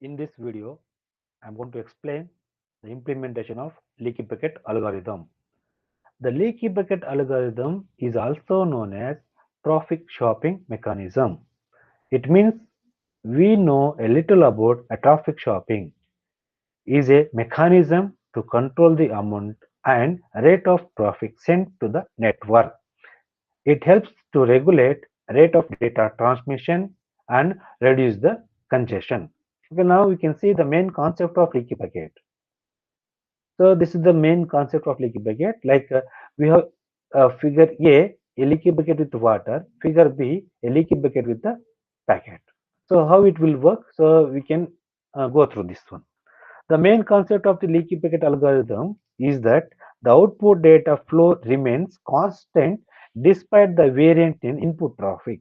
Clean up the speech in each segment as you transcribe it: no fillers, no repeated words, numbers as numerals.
In this video, I'm going to explain the implementation of leaky bucket algorithm. The leaky bucket algorithm is also known as traffic shopping mechanism. It means we know a little about a traffic shopping is a mechanism to control the amount and rate of traffic sent to the network. It helps to regulate rate of data transmission and reduce the congestion. Okay, now we can see the main concept of leaky bucket. So this is the main concept of leaky bucket. We have figure A leaky bucket with water, figure B, a leaky bucket with the packet. So how it will work? So we can go through this one. The main concept of the leaky bucket algorithm is that the output data flow remains constant despite the variant in input traffic,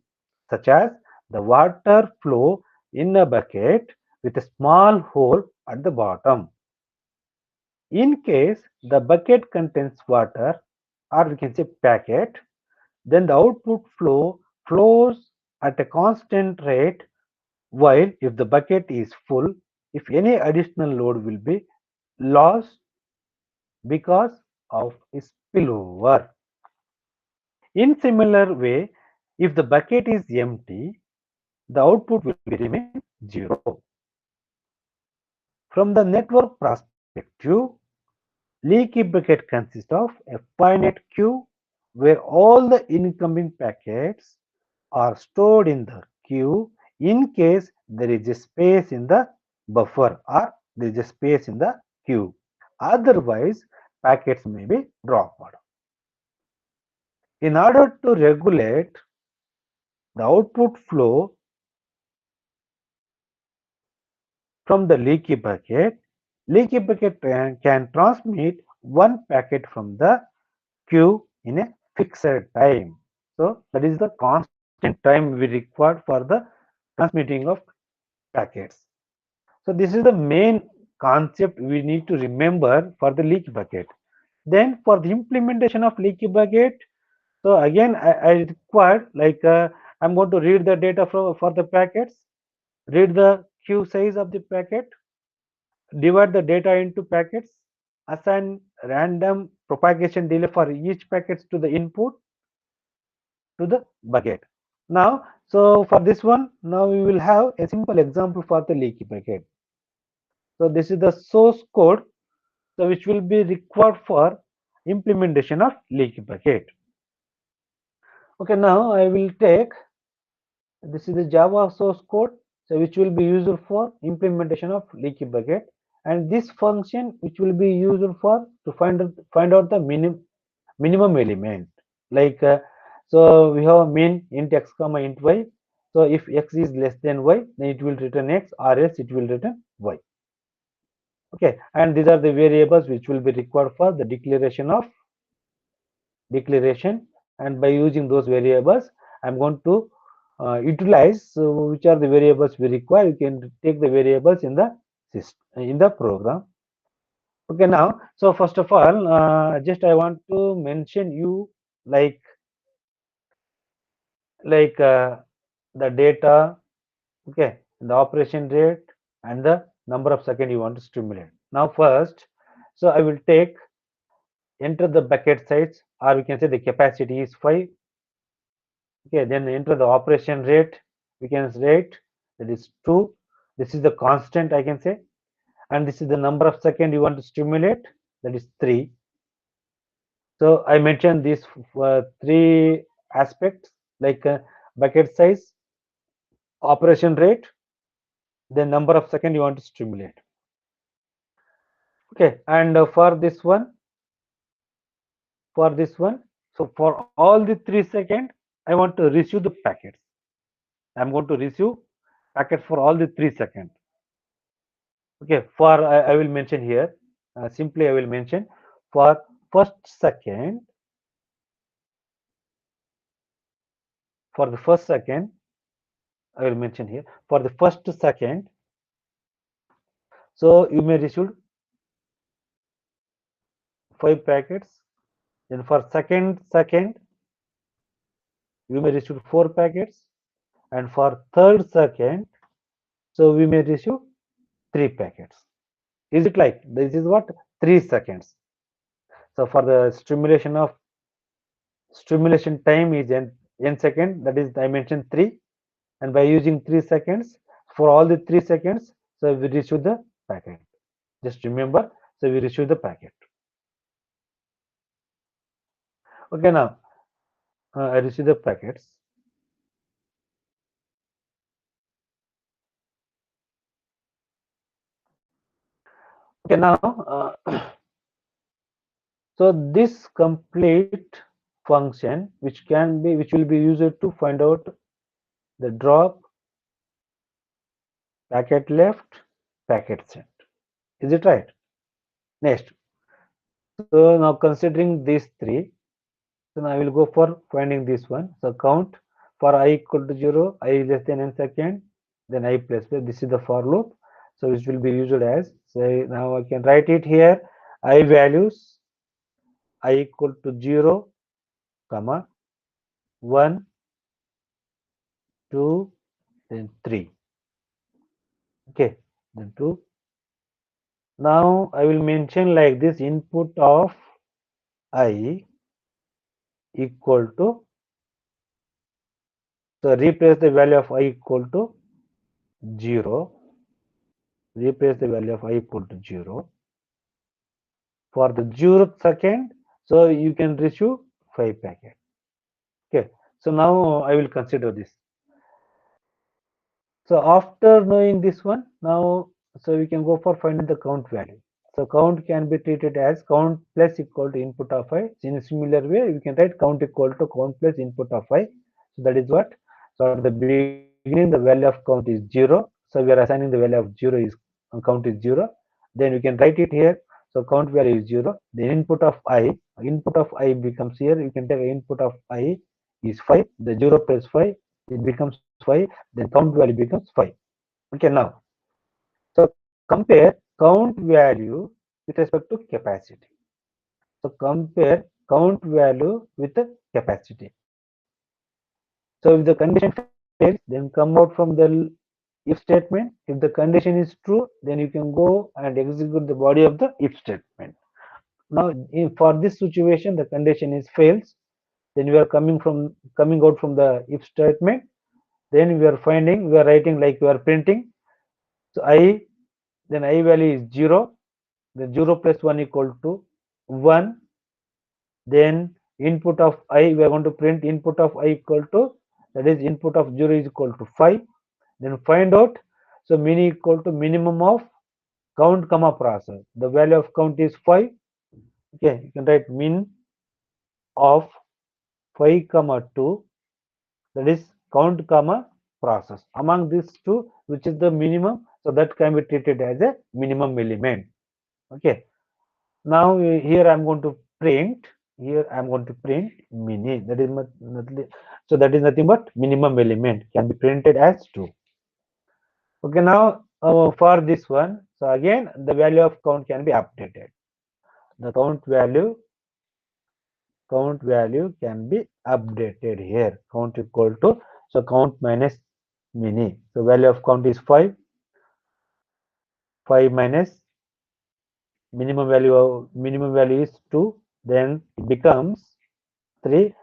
such as the water flow in a bucket with a small hole at the bottom. In case the bucket contains water, or we can say packet, then the output flow flows at a constant rate, while if the bucket is full, if any additional load will be lost because of spillover. In similar way, if the bucket is empty, the output will be remain zero. From the network perspective, leaky bucket consists of a finite queue where all the incoming packets are stored in the queue in case there is a space in the buffer or there is a space in the queue. Otherwise, packets may be dropped. In order to regulate the output flow from the leaky bucket can transmit one packet from the queue in a fixed time. So that is the constant time we require for the transmitting of packets. So this is the main concept we need to remember for the leaky bucket. Then for the implementation of leaky bucket, so again I required I'm going to read the data for the packets, read the queue size of the packet, divide the data into packets, assign random propagation delay for each packets to the input to the bucket. Now, so for this one, now we will have a simple example for the leaky bucket. So this is the source code, so which will be required for implementation of leaky bucket. Okay, now I will take, this is the Java source code, so which will be used for implementation of leaky bucket, and this function which will be used for to find out the minimum element. like uh, so we have main int x comma int y. So if x is less than y, then it will return x, or else it will return y. Okay, and these are the variables which will be required for the declaration, and by using those variables I'm going to utilize which are the variables we require. You can take the variables in the program. Okay, now so first of all, just I want to mention you like like uh, the data, okay, the operation rate and the number of second you want to stimulate. Now first, so I will take, enter the bucket size, or we can say the capacity is 5. Okay, then enter the operation rate, we can rate, that is 2. This is the constant I can say, and this is the number of second you want to stimulate, that is 3. So I mentioned these 3 aspects, bucket size, operation rate, the number of second you want to stimulate. Okay, and for this one, so for all the 3 seconds, I want to receive the packets. I'm going to receive packets for all the 3 seconds. Okay, for I will mention here, simply I will mention for first second, for the first second, I will mention here for the first second. So you may receive 5 packets. Then for second, we may receive 4 packets, and for third second, so we may receive 3 packets. Is it like this is what 3 seconds? So for the stimulation time is n second, that is I mentioned 3, and by using 3 seconds for all the 3 seconds, so we receive the packet. Just remember, so we receive the packet. Okay, now I receive the packets. Okay, now so this complete function which will be used to find out the drop, packet left, packet sent. Is it right? Next, so now considering these three, so now I will go for finding this one. So count for I equal to 0, I less than n second, then I plus plus. This is the for loop. So which will be used as, so now I can write it here. I values I equal to 0, comma 1, 2, then 3. Okay, then 2. Now I will mention like this: input of I equal to, so replace the value of I equal to 0, replace the value of I equal to 0 for the 0th second, so you can receive 5 packets. Okay, so now I will consider this. So after knowing this one, now so we can go for finding the count value. So count can be treated as count plus equal to input of I. In a similar way, we can write count equal to count plus input of I. So that is what. So at the beginning, the value of count is 0. So we are assigning the value of 0 is count is 0. Then we can write it here. So count value is 0. The input of I becomes here. You can take input of I is 5. The 0 plus 5, it becomes 5. Then count value becomes 5. Okay, now so compare count value with respect to capacity. So compare count value with the capacity. So if the condition fails, then come out from the if statement. If the condition is true, then you can go and execute the body of the if statement. Now, for this situation, the condition is fails. Then we are coming out from the if statement. Then we are writing like we are printing. So I, then I value is 0. Then 0 plus 1 equal to 1. Then input of I, we are going to print input of I equal to, that is input of 0 is equal to 5. Then find out, so min equal to minimum of count comma process. The value of count is 5. Okay, you can write min of 5 comma 2, that is count comma process. Among these two, which is the minimum, so that can be treated as a minimum element. Okay, now here I'm going to print, mini, that is nothing, so that is nothing but minimum element can be printed as 2. Okay, now for this one, so again the value of count can be updated. The count value can be updated here. Count equal to, so count minus mini. So value of count is 5. 5 minus minimum value is 2. Then it becomes 3.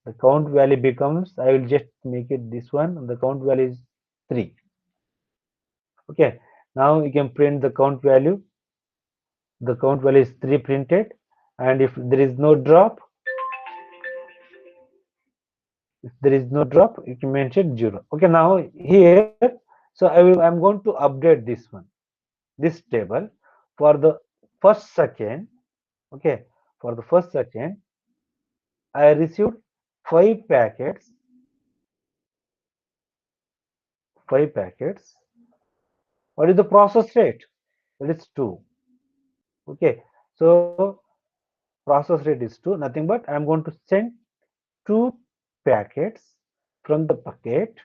The count value becomes, I will just make it this one. The count value is 3. Okay. Now you can print the count value. The count value is 3 printed. And if there is no drop, you can mention 0. Okay. Now here, so I'm going to update this one, this table for the first second. Okay. For the first second, I received 5 packets. 5 packets. What is the process rate? That is 2. Okay. So process rate is 2. Nothing but I'm going to send 2 packets from the bucket.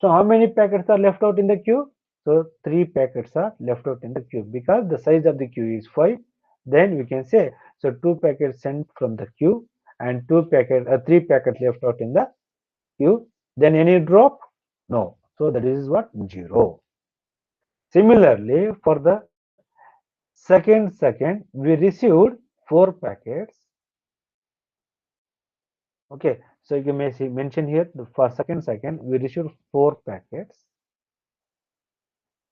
So how many packets are left out in the queue? So 3 packets are left out in the queue because the size of the queue is 5. Then we can say, so 2 packets sent from the queue and 3 packets left out in the queue. Then any drop? No. So that is what? 0. Similarly, for the second, we received 4 packets. Okay, so you may see mention here for second we received 4 packets.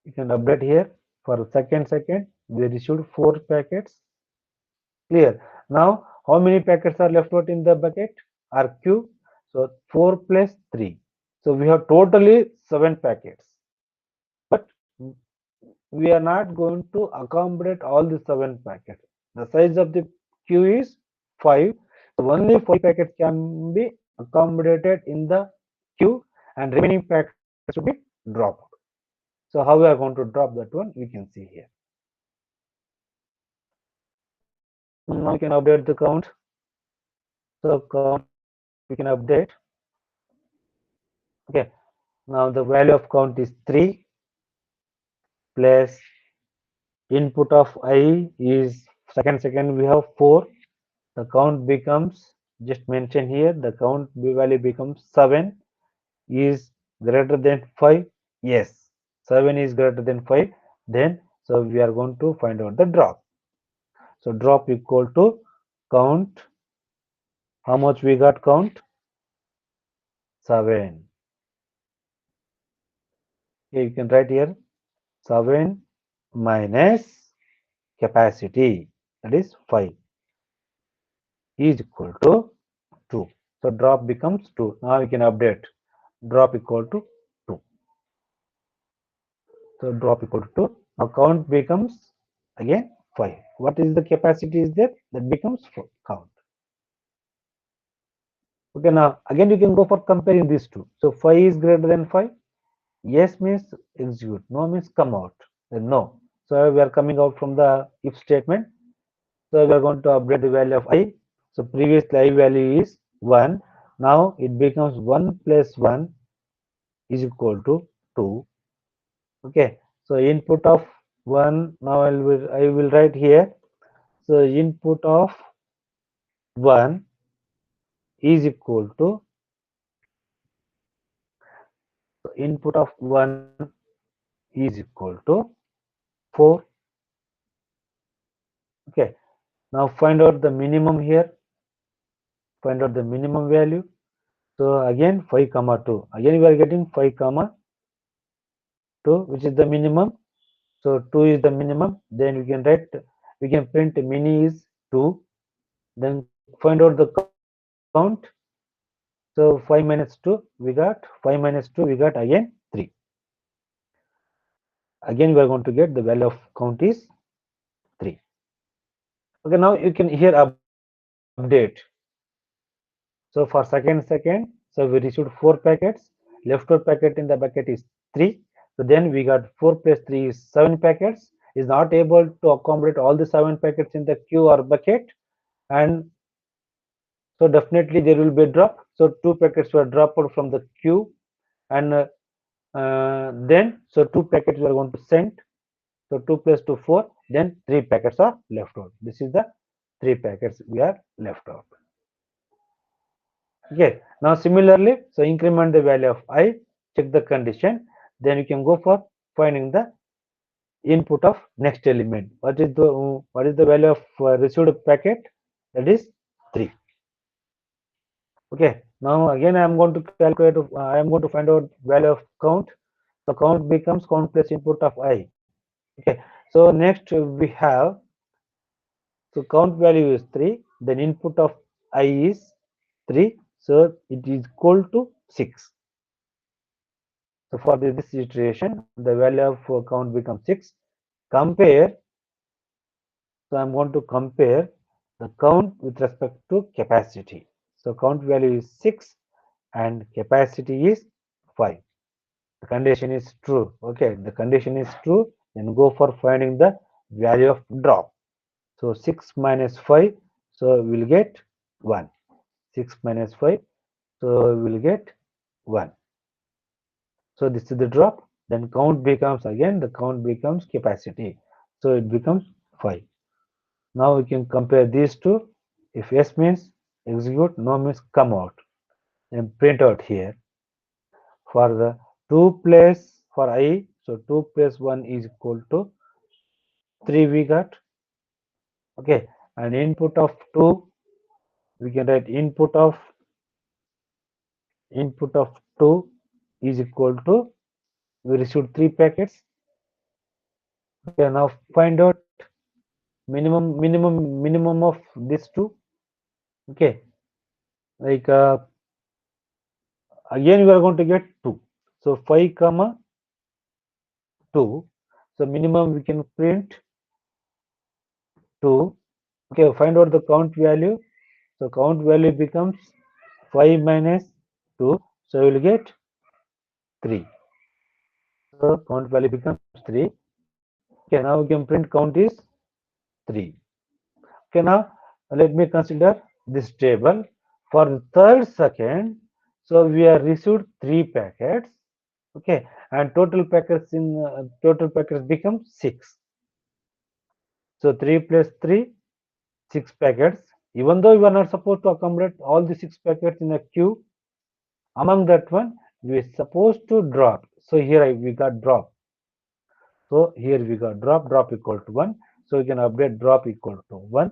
You can update here for second we received 4 packets. Clear. Now how many packets are left out in the bucket or queue? So 4 plus 3. So we have totally 7 packets. But we are not going to accommodate all the 7 packets. The size of the queue is 5. So only 5 packets can be accommodated in the queue and remaining packets should be dropped. So how we are going to drop that one, we can see here. Now we can update the count. So count we can update. Okay. Now the value of count is 3 plus input of I is second we have 4. The count becomes just mention here the count value becomes 7 is greater than 5. Yes, 7 is greater than 5. Then so we are going to find out the drop. So drop equal to count. How much we got count? 7. Okay, you can write here 7 minus capacity, that is 5, is equal to 2. So drop becomes 2. Now you can update drop equal to 2. So drop equal to 2. Now count becomes again 5. What is the capacity is there? That becomes 4 count. Okay, now again you can go for comparing these two. So 5 is greater than 5. Yes means execute. No means come out. Then no. So we are coming out from the if statement. So we are going to update the value of I. So previously I value is 1. Now it becomes 1 plus 1 is equal to 2. Okay. So input of 1. Now I will write here. So input of 1 is equal to input of 1 is equal to 4. Okay. Now find out the minimum here. Find out the minimum value. So again 5 comma 2. Again we are getting 5 comma 2, which is the minimum. So 2 is the minimum. Then we can write, we can print mini is 2. Then find out the count. So 5 minus 2 we got 5 minus 2 we got again 3. Again we are going to get the value of count is 3. Okay, now you can here update. So for second, so we received 4 packets. Left out packet in the bucket is 3. So then we got 4 plus 3 is 7 packets. Is not able to accommodate all the 7 packets in the queue or bucket, and so definitely there will be a drop. So 2 packets were dropped from the queue, and then so 2 packets were going to send. So 2 plus 2 4. Then 3 packets are left out. This is the 3 packets we are left out. Okay, now similarly, so increment the value of I, check the condition, then you can go for finding the input of next element. What is the value of received packet? That is 3. Okay, now again I am going to calculate. I am going to find out value of count. So count becomes count plus input of I. Okay, so next we have, so count value is 3. Then input of I is 3. So it is equal to 6. So for this iteration, the value of count becomes 6. Compare. So I'm going to compare the count with respect to capacity. So count value is 6 and capacity is 5. The condition is true. Okay, the condition is true. Then go for finding the value of drop. So 6 minus 5. So we'll get 1. 6 minus 5. So we'll get 1. So this is the drop. Then count becomes again the count becomes capacity. So it becomes 5. Now we can compare these two. If yes means execute, no means come out. Then print out here. For the 2 plus for I, So 2 plus 1 is equal to 3 we got. Okay, and input of 2, we can write input of 2 is equal to, we received 3 packets. Okay, now find out minimum of these two. Okay, like again we are going to get 2. So 5 comma 2. So minimum we can print 2. Okay, find out the count value. So count value becomes 5 minus 2. So we will get 3. So count value becomes 3. Okay, now we can print count is 3. Okay, now let me consider this table. For the third second, so we have received 3 packets. Okay, and total packets become 6. So 3 plus 3, 6 packets. Even though we are not supposed to accommodate all the 6 packets in a queue, among that one we are supposed to drop. So here we got drop. So here we got drop equal to 1. So we can update drop equal to 1.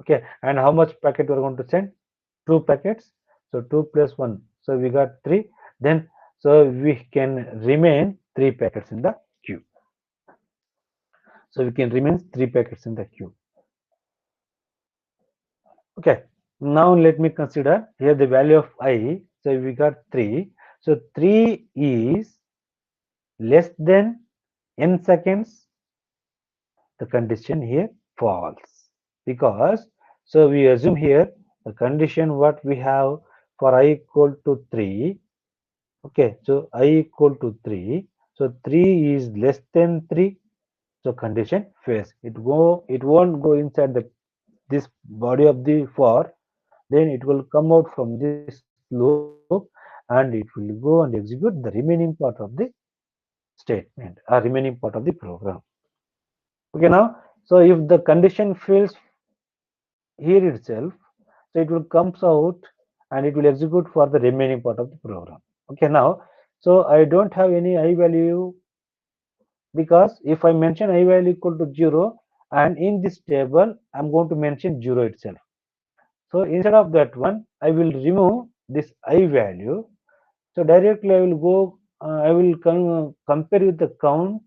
Okay, and how much packet we are going to send? 2 packets. So 2 plus 1. So we got 3. Then so we can remain 3 packets in the queue. So we can remain 3 packets in the queue. Okay, now let me consider here the value of I. So we got 3. So 3 is less than n seconds. The condition here false, because so we assume here the condition what we have for I equal to 3. Okay, so I equal to 3. So 3 is less than 3. So condition fails. It won't go inside this body of the for. Then it will come out from this loop and it will go and execute the remaining part of the statement or remaining part of the program. Okay, now so if the condition fails here itself, so it will comes out and it will execute for the remaining part of the program. Okay, now so I don't have any I value, because if I mention I value equal to 0, and in this table I'm going to mention 0 itself. So instead of that one, I will remove this I value. So directly I will go, I will compare with the count,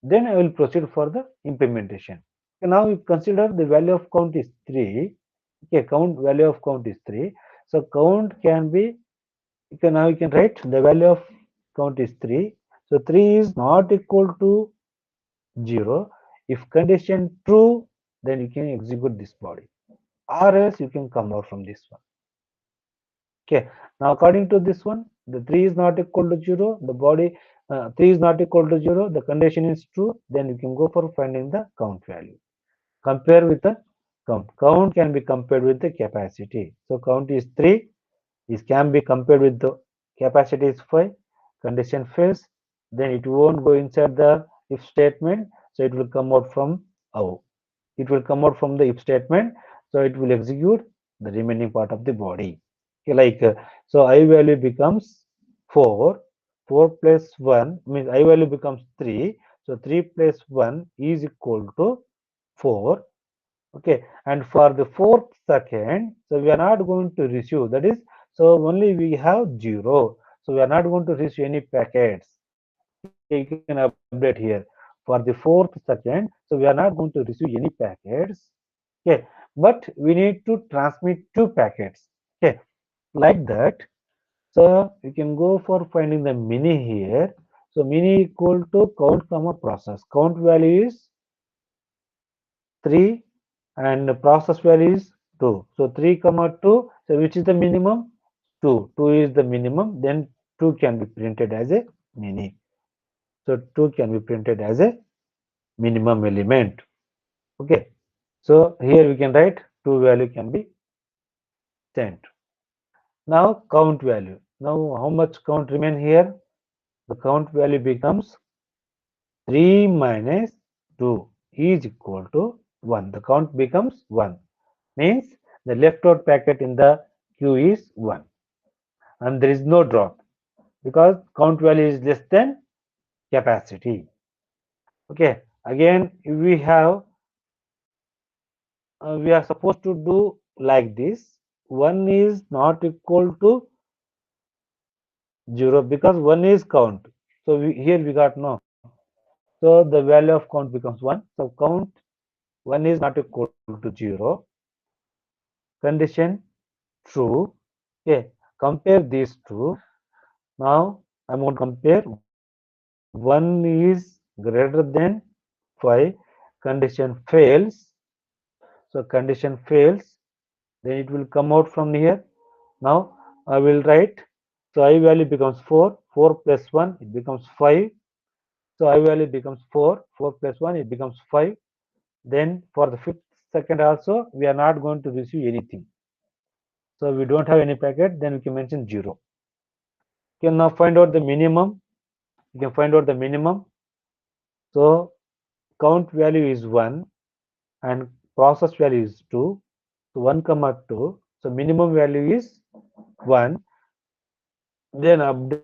then I will proceed for the implementation. Okay, now we consider the value of count is 3. Okay, count value of count is 3. So count can be, now you can write the value of count is 3. So 3 is not equal to 0. If condition true, then you can execute this body, or else you can come out from this one. Okay, now according to this one, the 3 is not equal to 0, the body 3 is not equal to 0, the condition is true, then you can go for finding the count value. Compare with the count. Count can be compared with the capacity. So count is 3, this can be compared with the capacity is 5, condition fails, then it won't go inside the if statement, so it will come out from out. It will come out from the if statement, so it will execute the remaining part of the body. Okay, like so I value becomes 4. 4 plus 1 means I value becomes 3. So 3 plus 1 is equal to 4. Okay, and for the fourth second, so we are not going to receive, that is, so only we have 0. So we are not going to receive any packets. Okay, you can update here. For the fourth second, so we are not going to receive any packets. Okay, but we need to transmit 2 packets. Okay, like that. So you can go for finding the mini here. So mini equal to count comma process. Count value is 3 and the process value is 2. So 3 comma 2. So which is the minimum? 2. 2 is the minimum. Then 2 can be printed as a mini. So 2 can be printed as a minimum element. Okay. So here we can write 2 value can be sent. Now count value. Now how much count remain here? The count value becomes 3 minus 2 is equal to 1. The count becomes 1. Means the left out packet in the queue is 1 and there is no drop. because count value is less than capacity. Okay, again we are supposed to do like this. 1 is not equal to 0 because 1 is count. So here we got no. So the value of count becomes 1. So count 1 is not equal to 0. Condition true. Okay, compare these two. Now I'm going to compare 1 is greater than 5. Condition fails. So condition fails. Then it will come out from here. Now I will write. So I value becomes 4. 4 plus 1 it becomes 5. So I value becomes 4. 4 plus 1 it becomes 5. Then for the fifth second also we are not going to receive anything. So we don't have any packet. Then we can mention 0. You can now find out the minimum. You can find out the minimum. So count value is 1 and process value is 2. So 1 comma 2. So minimum value is 1. Then update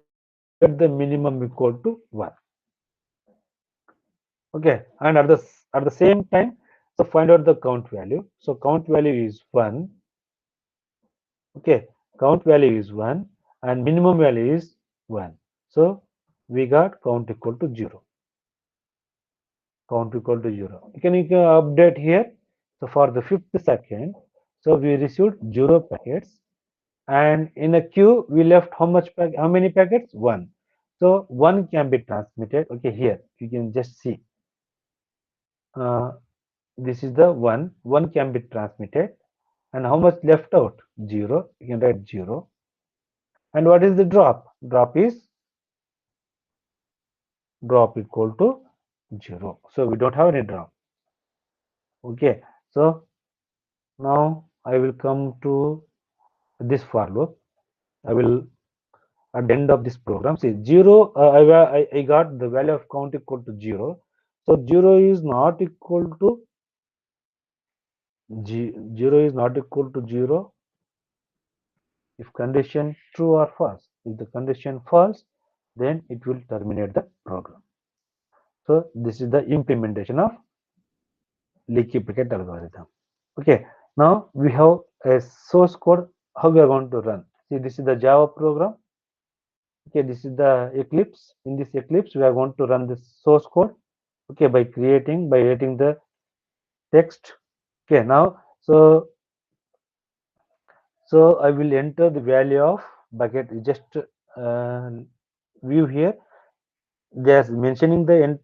the minimum equal to 1. Okay, and at the same time, so find out the count value. So count value is 1. Okay, count value is 1 and minimum value is 1. So we got count equal to 0. Count equal to 0. You can update here. So for the fifth second, so we received 0 packets, and in a queue we left how many packets? 1. So 1 can be transmitted. Okay, here you can just see. Uh, this is the 1. 1 can be transmitted, and how much left out? 0. You can write 0. And what is the drop? Drop equal to 0. So we don't have any drop. Okay, so now I will come to this for loop. I will at the end of this program see 0. I got the value of count equal to 0. So 0 is not equal to 0 is not equal to 0 if condition true or false. If the condition false, then it will terminate the program. So this is the implementation of leaky bucket algorithm. Okay, now we have a source code how we are going to run. See, this is the Java program. Okay, this is the Eclipse. In this Eclipse, we are going to run this source code. Okay, by writing the text. Okay, now so I will enter the value of bucket. Just uh, view here. They are mentioning the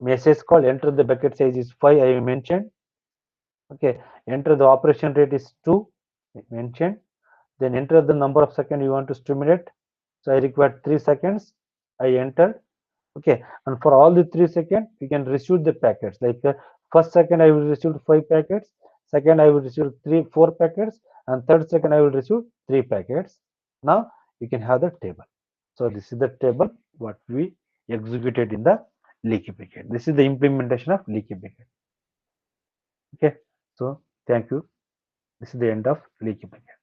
message called enter the bucket size is 5. I mentioned. Okay, enter the operation rate is 2. I mentioned. Then enter the number of seconds you want to stimulate. So I require 3 seconds. I entered. Okay, and for all the 3 seconds, you can receive the packets. Like first second, I will receive 5 packets. Second, I will receive 4 packets, and third second, I will receive 3 packets. Now you can have the table. So this is the table what we executed in the leaky bucket. This is the implementation of leaky bucket. Okay, so thank you. This is the end of leaky bucket.